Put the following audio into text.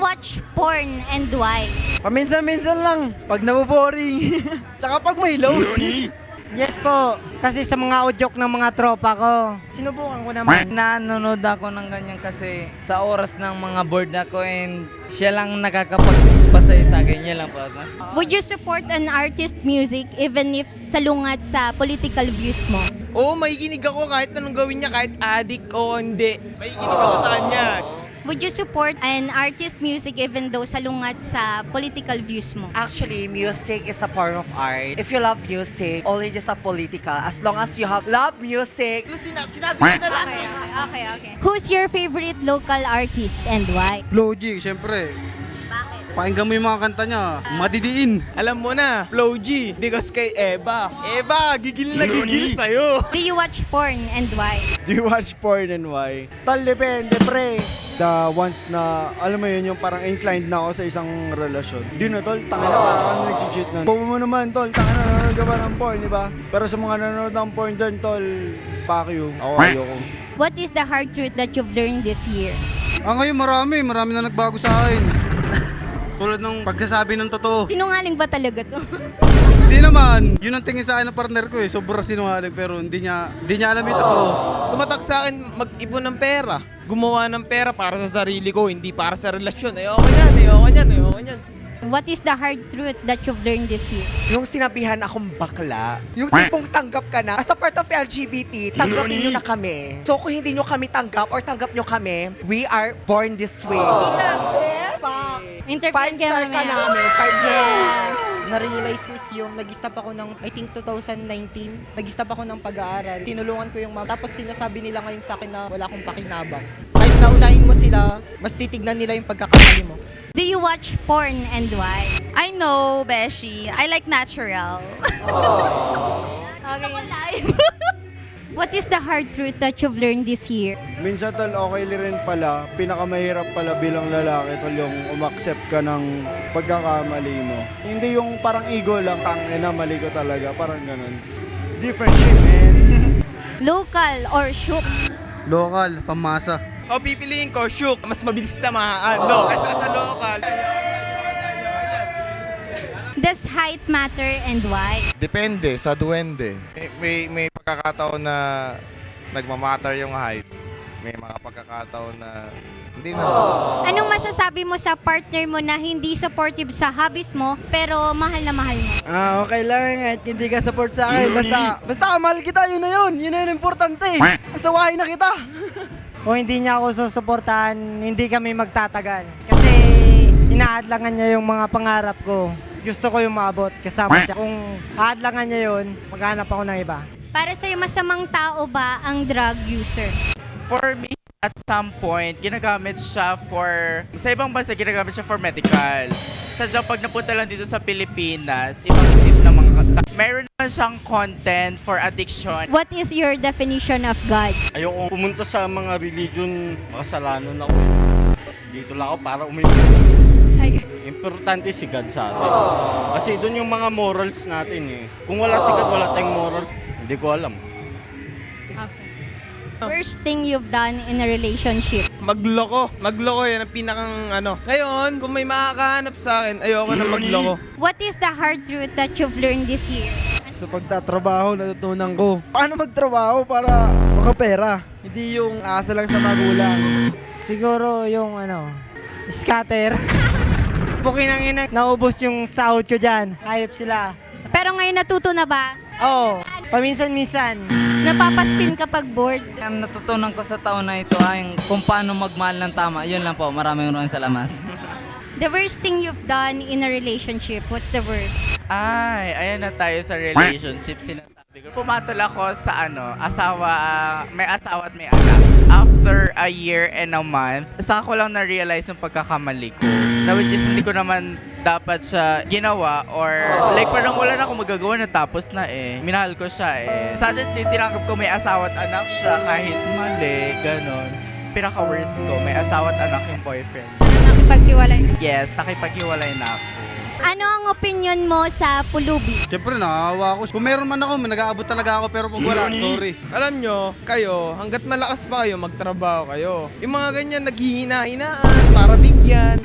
watch porn and why? Paminsan-minsan lang, pag naboboring. Tsaka pag may load. Yes po, kasi sa mga udyok ng mga tropa ko, sinubukan ko naman. Nanonood ako ng ganyan kasi sa oras ng mga board ako and siya lang nakakapagpasaya sa akin. Yan lang po. Would you support an artist music even if salungat sa political views mo? Oo, makikinig ako kahit anong gawin niya, kahit addict o hindi. Makikinig ako sa kanya. Would you support an artist music even though salungat sa political views mo? Actually, music is a form of art. If you love music, only just a political. As long as you have love music, sinabi ko na lang. Okay. Who's your favorite local artist and why? Flo G, syempre. Bakit? Pakinggan mo yung mga kanta niya. Madidiin. Alam mo na, Flo G, because kay Eva. Eva, gigil na gigil sa'yo. Do you watch porn and why? Do you watch porn and why? Tol, depende pre. The ones na, alam mo yun, yung parang inclined na ako sa isang relasyon. Di na tol, tanga na parang ano nag-cheat na. Bobo mo naman tol, tanga na nanonood ka ba ng porn, di ba? Pero sa mga nanonood ng porn dyan tol, fuck you. Ako ayoko. What is the hard truth that you've learned this year? Ngayon marami na nagbago sa akin. Tulad ng pagsasabi ng totoo. Sinungaling ba talaga to? Hindi naman. Yun ang tingin sa akin ng partner ko eh. Sobrang sinungaling pero hindi niya alam yung totoo. Tumatak sa akin mag-ipon ng pera. Gumawa ng pera para sa sarili ko, hindi para sa relasyon. Ayoko niyan. What is the hard truth that you've learned this year? Yung sinabihan akong bakla, yung tipong tanggap ka na, as a part of LGBT, tanggapin nyo na kami. So kung hindi nyo kami tanggap or tanggap nyo kami, we are born this way. Interview 5 star ka namin, 5 Yes. Na-realize ko is yung nag-stop ako ng, I think 2019, nag-stop ako ng pag-aaral. Tinulungan ko yung mom. Tapos sinasabi nila ngayon sa akin na wala akong pakinabang. Kahit naunahin mo sila, mas titignan nila yung pagkakamali mo. Do you watch porn and why? I know, Beshi. I like natural. Okay. What is the hard truth that you've learned this year? Minsan tol, okay rin pala, pinakamahirap pala bilang lalaki tol, yung umaccept ka ng pagkakamali mo. Hindi yung parang ego lang, tangina mali ko talaga, parang ganun. Different shit, man. Local or shook? Lokal, pamasa. O pipiliin ko, shook, mas mabilis tamaan. No, kaysa sa local. Does height matter and why? Depende sa duwende. May pagkakataon na nagmamatter yung height. May mga pagkakataon na hindi na. Anong masasabi mo sa partner mo na hindi supportive sa hobbies mo pero mahal na mahal mo? Okay lang, kahit hindi ka support sa akin, basta mahal kita, yun na yun yung importante. Asawahin na kita. Kung hindi niya ako susuportahan, hindi kami magtatagal. Kasi inaadlangan niya yung mga pangarap ko. Gusto ko yung maabot kasama siya. Kung aadlangan niya yun, maghanap ako ng iba. Para sa'yo, masamang tao ba ang drug user? For me, at some point, ginagamit siya sa ibang bansa, ginagamit siya for medical. Sadyang pag napunta lang dito sa Pilipinas, ibang isip ng mga kanta. Meron naman siyang content for addiction. What is your definition of God? Ayoko pumunta sa mga religion, makasalanan ako. Dito lang ako para uminom. Importante si God sa atin. Kasi doon yung mga morals natin eh. Kung wala si God, wala tayong morals. Hindi ko alam. Worst thing you've done in a relationship? Magloko yan ang pinakang ano. Ngayon, kung may makakahanap sa akin, ayoko na magloko. What is the hard truth that you've learned this year? Sa pagtatrabaho, natutunan ko. Paano magtrabaho para makapera? Hindi yung asa lang sa magulang. Siguro yung scatter. Pukinangina, naubos yung sahod ko dyan. Hayop sila. Pero ngayon natuto na ba? Oo, paminsan-minsan. Napapaspin kapag bored? Ang natutunan ko sa taon na ito ay kung paano magmahal ng tama. Yun lang po. Maraming salamat. The worst thing you've done in a relationship, what's the worst? Ay, ayan na tayo sa relationship. Sinasabi ko. Pumatol ako sa may asawa at may anak. After a year and a month, saka ko lang na-realize yung pagkakamali ko. Na which is hindi ko naman dapat siya ginawa or like parang wala na akong magagawa na tapos na eh. Minahal ko siya eh. Suddenly, tinanggap ko may asawa at anak siya kahit mali, ganon. Pinaka-worst ko, may asawa at anak yung boyfriend. Nakipaghiwalay? Yes, nakipaghiwalay na ako. Ano ang opinion mo sa pulubi? Siyempre, nakahawa ako. Kung meron man ako, nag-aabot talaga ako. Pero pag wala, sorry. Alam nyo, kayo, hanggat malakas pa kayo, magtrabaho kayo. Yung mga ganyan, naghihina-hinaan para bigyan.